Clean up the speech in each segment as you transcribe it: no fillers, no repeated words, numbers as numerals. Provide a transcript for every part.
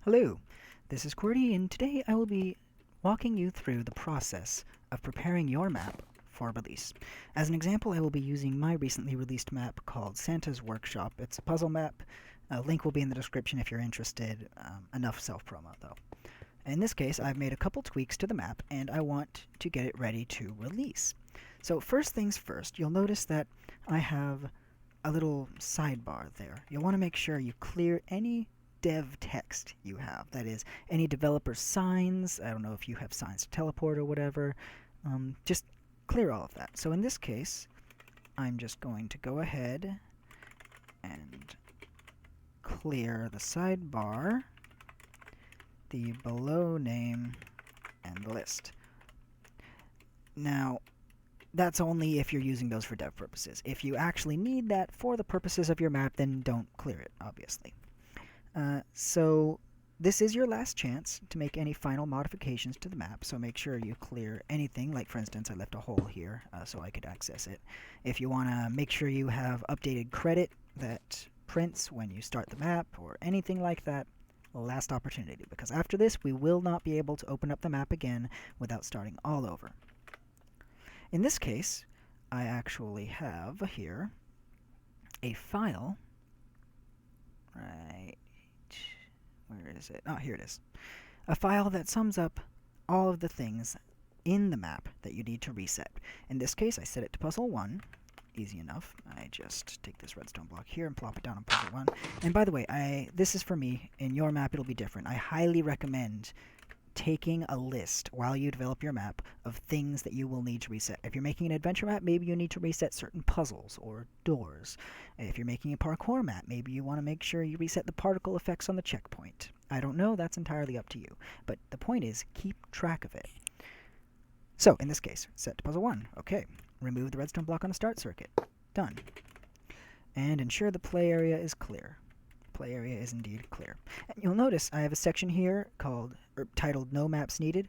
Hello, this is QWERTY, and today I will be walking you through the process of preparing your map for release. As an example, I will be using my recently released map called Santa's Workshop. It's a puzzle map. A link will be in the description if you're interested. Enough self-promo, though. In this case, I've made a couple tweaks to the map, and I want to get it ready to release. So first things first, you'll notice that I have a little sidebar there. You'll want to make sure you clear any dev text you have. That is, any developer signs. I don't know if you have signs to teleport or whatever. Just clear all of that. So in this case, I'm just going to go ahead and clear the sidebar, the below name, and the list. Now, that's only if you're using those for dev purposes. If you actually need that for the purposes of your map, then don't clear it, obviously. So this is your last chance to make any final modifications to the map, so make sure you clear anything. Like, for instance, I left a hole here so I could access it. If you want to make sure you have updated credit that prints when you start the map or anything like that, last opportunity, because after this we will not be able to open up the map again without starting all over. In this case, I actually have here a file. Right. Where is it? Oh, here it is. A file that sums up all of the things in the map that you need to reset. In this case, I set it to puzzle 1. Easy enough. I just take this redstone block here and plop it down on puzzle 1. And by the way, this is for me. In your map, it'll be different. I highly recommend taking a list while you develop your map of things that you will need to reset. If you're making an adventure map, maybe you need to reset certain puzzles or doors. If you're making a parkour map, maybe you want to make sure you reset the particle effects on the checkpoint. I don't know, that's entirely up to you. But the point is, keep track of it. So, in this case, set to puzzle 1. Okay. Remove the redstone block on the start circuit. Done. And ensure the play area is clear. Play area is indeed clear. And you'll notice I have a section here titled No Maps Needed.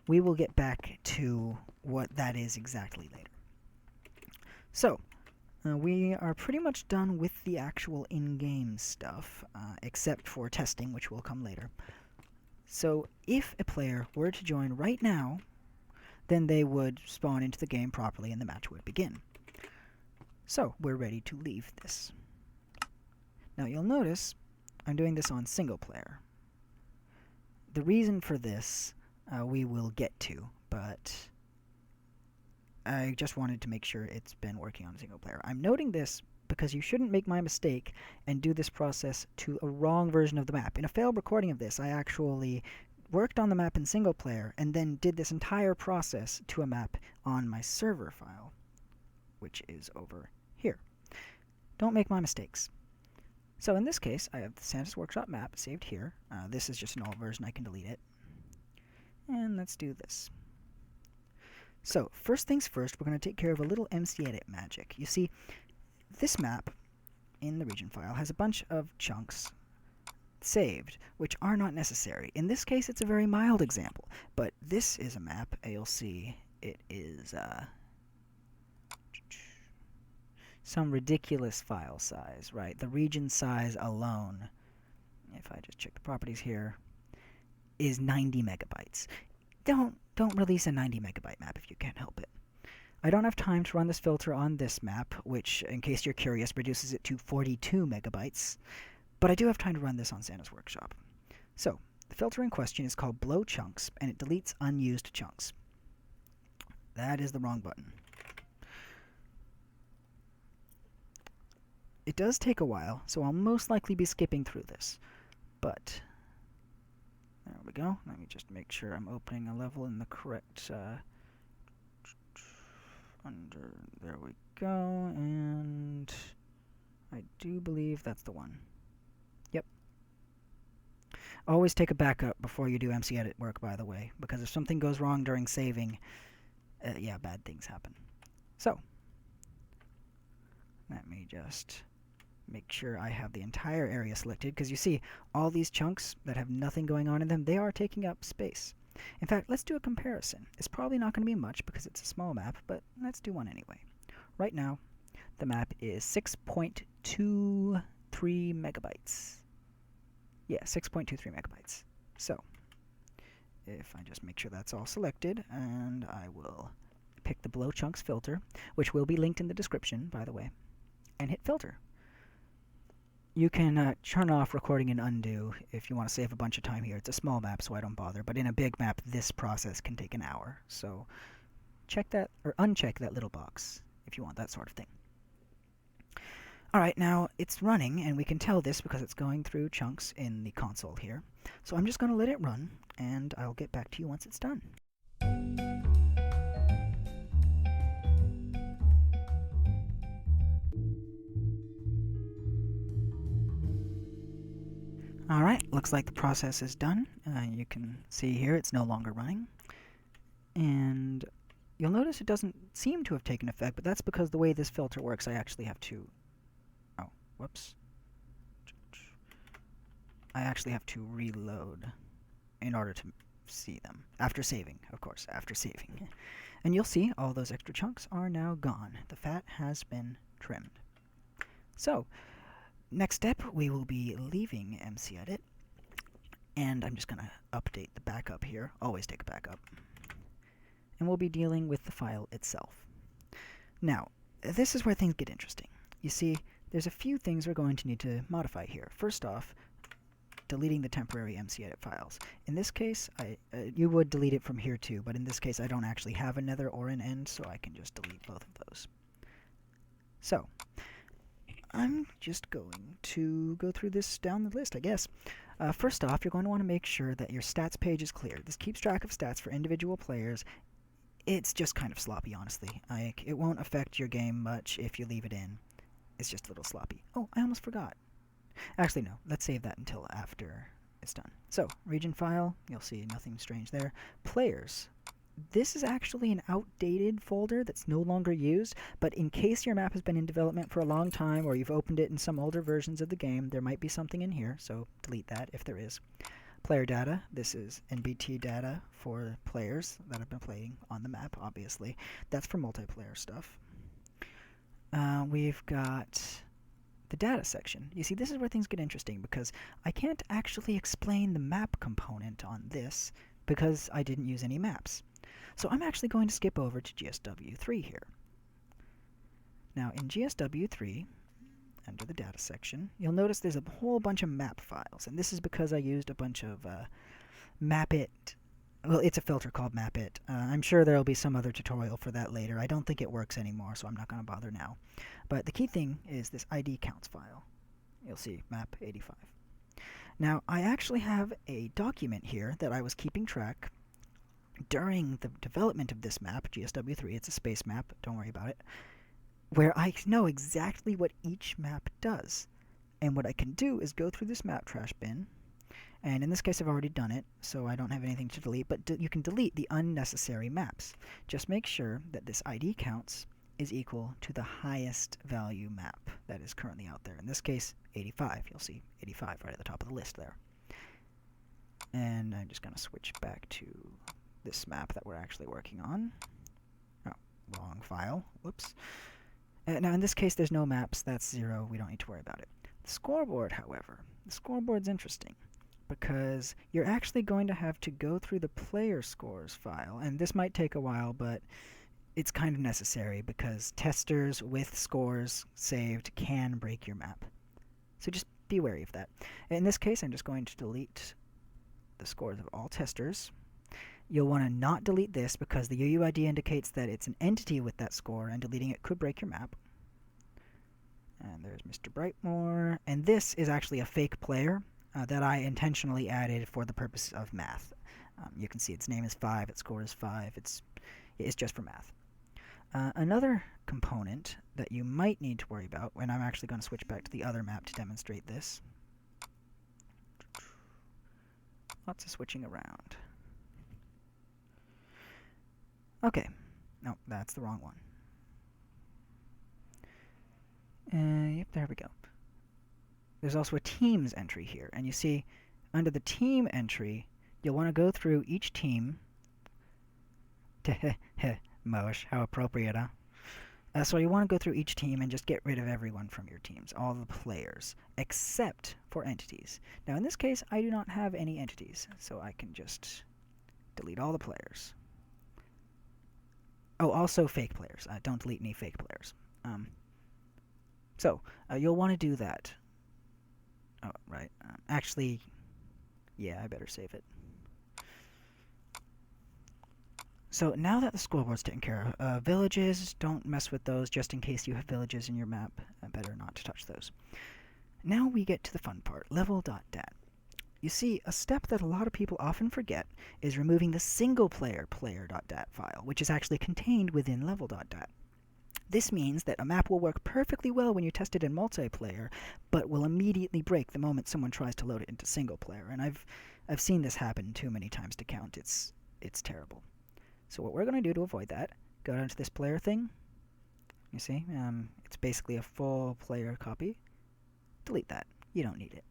We will get back to what that is exactly later. So, we are pretty much done with the actual in-game stuff, except for testing, which will come later. So, if a player were to join right now, then they would spawn into the game properly and the match would begin. So, we're ready to leave this. Now, you'll notice I'm doing this on single player. The reason for this we will get to, but I just wanted to make sure it's been working on single player. I'm noting this because you shouldn't make my mistake and do this process to a wrong version of the map. In a failed recording of this, I actually worked on the map in single player and then did this entire process to a map on my server file, which is over here. Don't make my mistakes. So in this case, I have the Santa's Workshop map saved here. This is just an old version. I can delete it. And let's do this. So first things first, we're going to take care of a little MCEdit magic. You see, this map in the region file has a bunch of chunks saved, which are not necessary. In this case, it's a very mild example, but this is a map. You'll see it is some ridiculous file size, right? The region size alone, if I just check the properties here, is 90 megabytes. Don't release a 90 megabyte map if you can't help it. I don't have time to run this filter on this map, which, in case you're curious, reduces it to 42 megabytes, but I do have time to run this on Santa's Workshop. So, the filter in question is called Blow Chunks, and it deletes unused chunks. That is the wrong button. It does take a while, so I'll most likely be skipping through this. But, there we go. Let me just make sure I'm opening a level in the correct, there we go, and I do believe that's the one. Yep. Always take a backup before you do MCEdit work, by the way, because if something goes wrong during saving, yeah, bad things happen. So, let me just make sure I have the entire area selected, because you see, all these chunks that have nothing going on in them, they are taking up space. In fact, let's do a comparison. It's probably not going to be much because it's a small map, but let's do one anyway. Right now, the map is 6.23 megabytes. Yeah, 6.23 megabytes. So, if I just make sure that's all selected, and I will pick the below chunks filter, which will be linked in the description, by the way, and hit filter. You can turn off recording and undo if you want to save a bunch of time here. It's a small map, so I don't bother, but in a big map, this process can take an hour. So check that, or uncheck that little box if you want that sort of thing. Alright, now it's running, and we can tell this because it's going through chunks in the console here. So I'm just going to let it run, and I'll get back to you once it's done. Alright, looks like the process is done. You can see here it's no longer running. And you'll notice it doesn't seem to have taken effect, but that's because the way this filter works, I actually have to... Oh, whoops. I actually have to reload in order to see them. After saving, of course, after saving. And you'll see all those extra chunks are now gone. The fat has been trimmed. So, next step, we will be leaving MCEdit. And I'm just going to update the backup here. Always take a backup. And we'll be dealing with the file itself. Now, this is where things get interesting. You see, there's a few things we're going to need to modify here. First off, deleting the temporary MCEdit files. In this case, you would delete it from here too, but in this case I don't actually have a nether or an end, so I can just delete both of those. So, I'm just going to go through this down the list, I guess. First off, you're going to want to make sure that your stats page is clear. This keeps track of stats for individual players. It's just kind of sloppy, honestly. It won't affect your game much if you leave it in. It's just a little sloppy. Oh, I almost forgot. Actually, no. Let's save that until after it's done. So, region file. You'll see nothing strange there. Players. This is actually an outdated folder that's no longer used, but in case your map has been in development for a long time or you've opened it in some older versions of the game, there might be something in here, so delete that if there is. Player data. This is NBT data for players that have been playing on the map, obviously. That's for multiplayer stuff. We've got the data section. You see, this is where things get interesting because I can't actually explain the map component on this because I didn't use any maps. So I'm actually going to skip over to GSW3 here. Now in GSW3, under the data section, you'll notice there's a whole bunch of map files, and this is because I used a bunch of MapIt. Well, it's a filter called MapIt. I'm sure there'll be some other tutorial for that later. I don't think it works anymore, so I'm not going to bother now. But the key thing is this ID counts file. You'll see map 85. Now, I actually have a document here that I was keeping track during the development of this map, GSW3. It's a space map, don't worry about it, where I know exactly what each map does. And what I can do is go through this map trash bin, and in this case I've already done it, so I don't have anything to delete, but you can delete the unnecessary maps. Just make sure that this ID counts is equal to the highest value map that is currently out there. In this case, 85. You'll see 85 right at the top of the list there. And I'm just going to switch back to this map that we're actually working on. Oh, wrong file. Whoops. Now in this case there's no maps. That's 0. We don't need to worry about it. The scoreboard, however, the scoreboard's interesting because you're actually going to have to go through the player scores file, and this might take a while, but it's kind of necessary because testers with scores saved can break your map. So just be wary of that. In this case, I'm just going to delete the scores of all testers. You'll want to not delete this because the UUID indicates that it's an entity with that score, and deleting it could break your map. And there's Mr. Brightmore. And this is actually a fake player that I intentionally added for the purpose of math. You can see its name is 5, its score is 5. It's just for math. Another component that you might need to worry about, and I'm actually going to switch back to the other map to demonstrate this. Lots of switching around. Okay. No, that's the wrong one. Yep, there we go. There's also a teams entry here, and you see under the team entry, you'll want to go through each team. Mosh, how appropriate, huh? So you want to go through each team and just get rid of everyone from your teams, all the players, except for entities. Now in this case, I do not have any entities, so I can just delete all the players. Oh, also fake players. Don't delete any fake players. You'll want to do that. Oh, right. Actually, yeah, I better save it. So now that the scoreboard's taken care of, villages, don't mess with those just in case you have villages in your map. Better not to touch those. Now we get to the fun part, level.dat. You see, a step that a lot of people often forget is removing the single-player player.dat file, which is actually contained within level.dat. This means that a map will work perfectly well when you test it in multiplayer, but will immediately break the moment someone tries to load it into single-player. And I've seen this happen too many times to count. It's terrible. So what we're going to do to avoid that, go down to this player thing. You see, it's basically a full player copy. Delete that. You don't need it.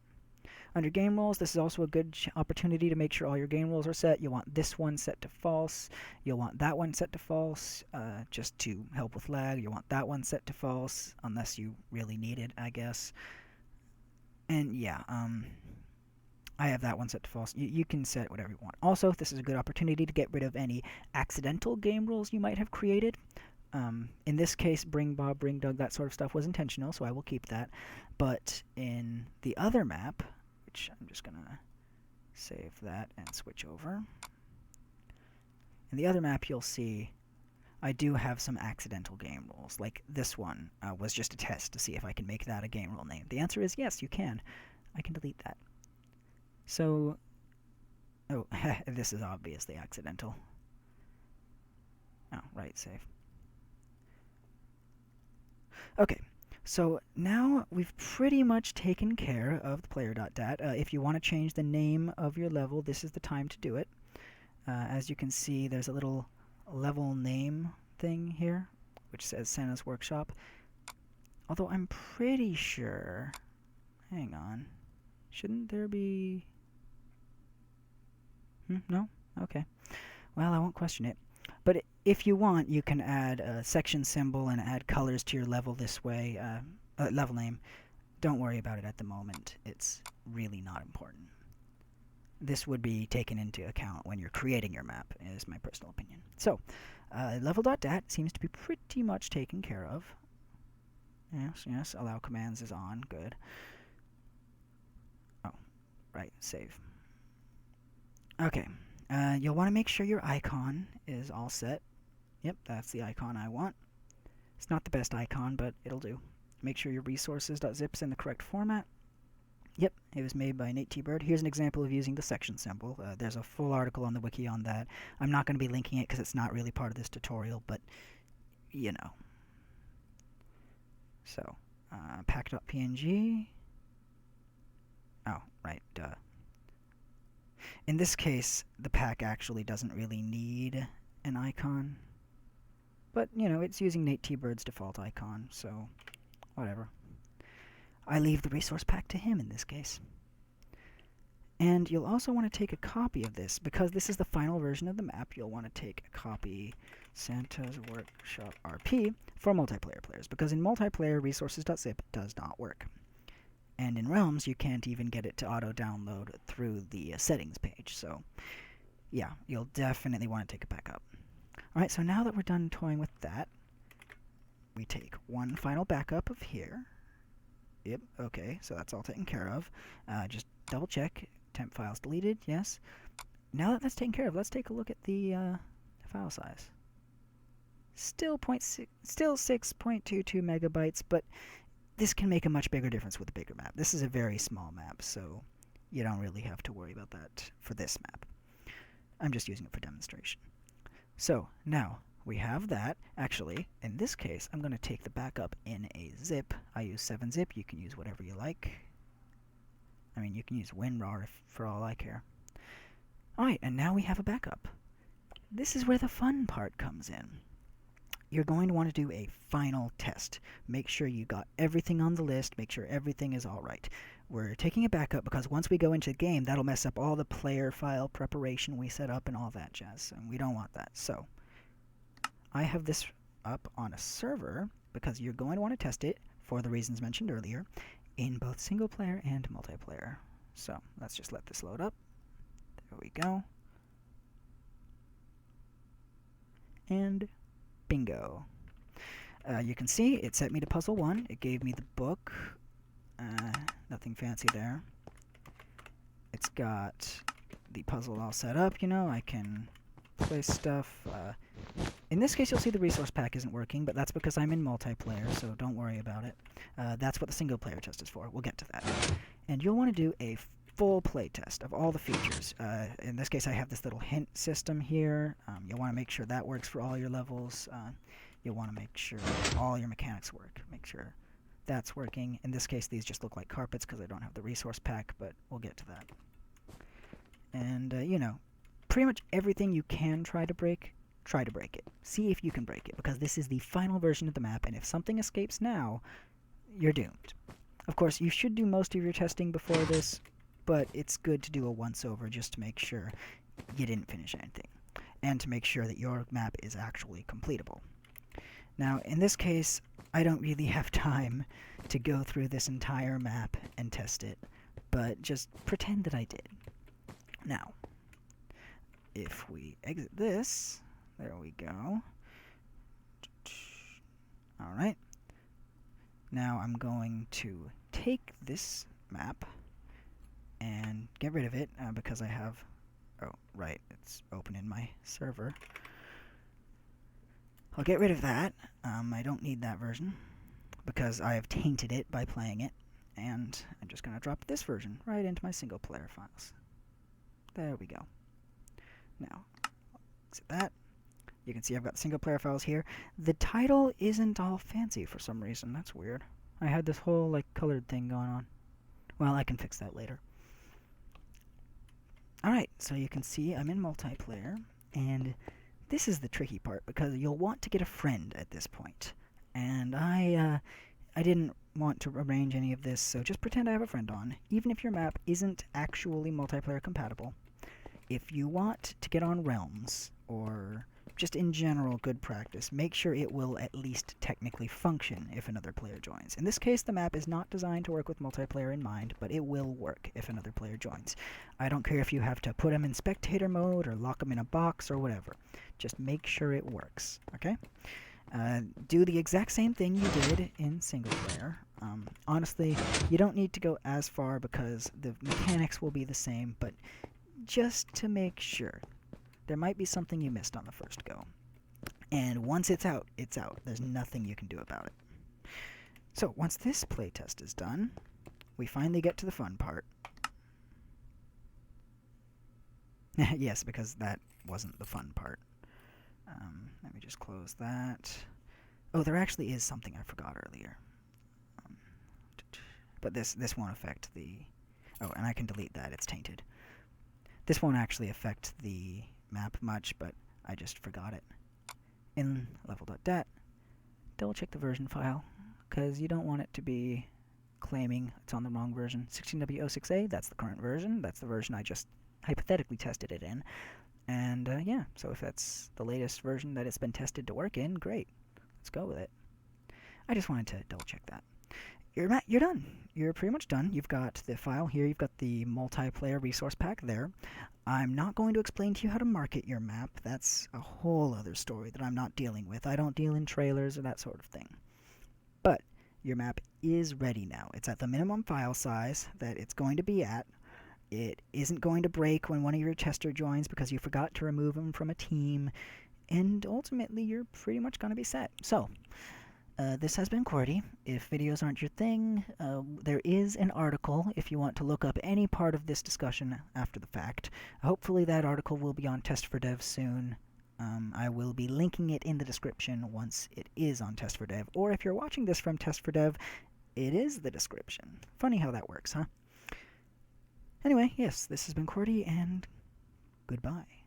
Under game rules, this is also a good opportunity to make sure all your game rules are set. You'll want this one set to false. You'll want that one set to false, just to help with lag. You'll want that one set to false, unless you really need it, I guess. And yeah, I have that one set to false. You can set whatever you want. Also, this is a good opportunity to get rid of any accidental game rules you might have created. In this case, bring Bob, bring Doug, that sort of stuff was intentional, so I will keep that. But in the other map, which I'm just going to save that and switch over. In the other map, you'll see I do have some accidental game rules. Like this one was just a test to see if I can make that a game rule name. The answer is yes, you can. I can delete that. So, oh, this is obviously accidental. Oh, right, save. Okay, so now we've pretty much taken care of the player.dat. If you want to change the name of your level, this is the time to do it. As you can see, there's a little level name thing here, which says Santa's Workshop. Although I'm pretty sure... Hang on. Shouldn't there be... No? Okay. Well, I won't question it. But if you want, you can add a section symbol and add colors to your level this way. Level name. Don't worry about it at the moment. It's really not important. This would be taken into account when you're creating your map, is my personal opinion. So, level.dat seems to be pretty much taken care of. Yes, allow commands is on. Good. Oh, right, save. Okay, you'll want to make sure your icon is all set. Yep, that's the icon I want. It's not the best icon, but it'll do. Make sure your resources.zip's in the correct format. Yep, it was made by Nate T. Bird. Here's an example of using the section symbol. There's a full article on the wiki on that. I'm not going to be linking it because it's not really part of this tutorial, but, you know. So, pack.png. Oh, right, duh. In this case, the pack actually doesn't really need an icon. But, you know, it's using Nate T. Bird's default icon, so whatever. I leave the resource pack to him in this case. And you'll also want to take a copy of this. Because this is the final version of the map, you'll want to take a copy Santa's Workshop RP for multiplayer players. Because in multiplayer, resources.zip does not work. And in Realms, you can't even get it to auto-download through the settings page. So, yeah, you'll definitely want to take it back up. Alright, so now that we're done toying with that, we take one final backup of here. Yep, okay, so that's all taken care of. Just double-check. Temp files deleted, yes. Now that that's taken care of, let's take a look at the file size. Still 6.22 megabytes, but this can make a much bigger difference with a bigger map. This is a very small map, so you don't really have to worry about that for this map. I'm just using it for demonstration. So, now, we have that. Actually, in this case, I'm going to take the backup in a zip. I use 7-zip. You can use whatever you like. I mean, you can use WinRAR for all I care. Alright, and now we have a backup. This is where the fun part comes in. You're going to want to do a final test. Make sure you got everything on the list. Make sure everything is all right. We're taking a backup because once we go into the game, that'll mess up all the player file preparation we set up and all that jazz. And we don't want that. So, I have this up on a server because you're going to want to test it for the reasons mentioned earlier in both single player and multiplayer. So let's just let this load up. There we go. And bingo. You can see it set me to puzzle 1. It gave me the book. Nothing fancy there. It's got the puzzle all set up, you know. I can place stuff. In this case, you'll see the resource pack isn't working, but that's because I'm in multiplayer, so don't worry about it. That's what the single player test is for. We'll get to that. And you'll want to do a full play test of all the features. In this case, I have this little hint system here. You'll want to make sure that works for all your levels. You'll want to make sure all your mechanics work. Make sure that's working. In this case, these just look like carpets because I don't have the resource pack, but we'll get to that. And, you know, pretty much everything you can try to break it. See if you can break it, because this is the final version of the map, and if something escapes now, you're doomed. Of course, you should do most of your testing before this, but it's good to do a once-over just to make sure you didn't finish anything, and to make sure that your map is actually completable. Now, in this case, I don't really have time to go through this entire map and test it, but just pretend that I did. Now, if we exit this, there we go. Alright. Now I'm going to take this map and get rid of it because I have... Oh, right, it's open in my server. I'll get rid of that. I don't need that version because I have tainted it by playing it. And I'm just going to drop this version right into my single player files. There we go. Now, exit that. You can see I've got the single player files here. The title isn't all fancy for some reason. That's weird. I had this whole, like, colored thing going on. Well, I can fix that later. Alright, so you can see I'm in multiplayer, and this is the tricky part, because you'll want to get a friend at this point. And I didn't want to arrange any of this, so just pretend I have a friend on, even if your map isn't actually multiplayer compatible. If you want to get on Realms, or just in general good practice, make sure it will at least technically function if another player joins. In this case, the map is not designed to work with multiplayer in mind, but it will work if another player joins. I don't care if you have to put them in spectator mode or lock them in a box or whatever. Just make sure it works, okay? Do the exact same thing you did in single player. Honestly, you don't need to go as far because the mechanics will be the same, but just to make sure. There might be something you missed on the first go. And once it's out, it's out. There's nothing you can do about it. So, once this playtest is done, we finally get to the fun part. Yes, because that wasn't the fun part. Let me just close that. Oh, there actually is something I forgot earlier. But this won't affect the... Oh, and I can delete that. It's tainted. This won't actually affect the map much, but I just forgot it. In level.dat, double check the version file, because you don't want it to be claiming it's on the wrong version. 16W06A, that's the current version. That's the version I just hypothetically tested it in. And yeah, so if that's the latest version that it's been tested to work in, great. Let's go with it. I just wanted to double check that. You're done. You're pretty much done. You've got the file here. You've got the multiplayer resource pack there. I'm not going to explain to you how to market your map. That's a whole other story that I'm not dealing with. I don't deal in trailers or that sort of thing. But your map is ready now. It's at the minimum file size that it's going to be at. It isn't going to break when one of your tester joins because you forgot to remove them from a team. And ultimately, you're pretty much going to be set. So, this has been QWERTY. If videos aren't your thing, there is an article if you want to look up any part of this discussion after the fact. Hopefully that article will be on Test4Dev soon. I will be linking it in the description once it is on Test4Dev. Or if you're watching this from Test4Dev, it is the description. Funny how that works, huh? Anyway, yes, this has been QWERTY, and goodbye.